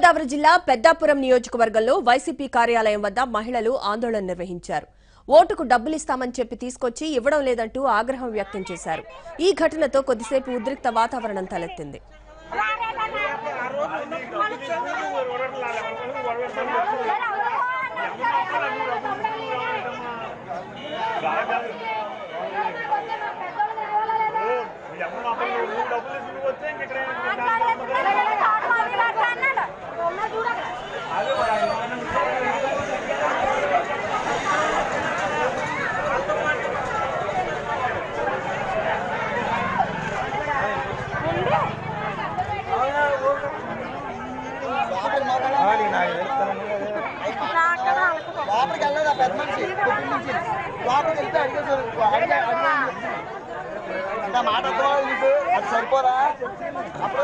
గోదావరి జిల్లా పెద్దాపురం నియోజకవర్గంలో వైసీపీ కార్యాలయం వద్ద మహిళలు ఆందోళన నిర్వహించారు. ఓటుకు డబ్బులిస్తామని చెప్పి తీసుకొచ్చి ఇవ్వడం లేదంటూ ఆగ్రహం వ్యక్తం చేశారు. ఈ ఘటనతో కొద్దిసేపు ఉద్రిక్త వాతావరణం తలెత్తింది. మాట అది సరిపోరా అప్పుడు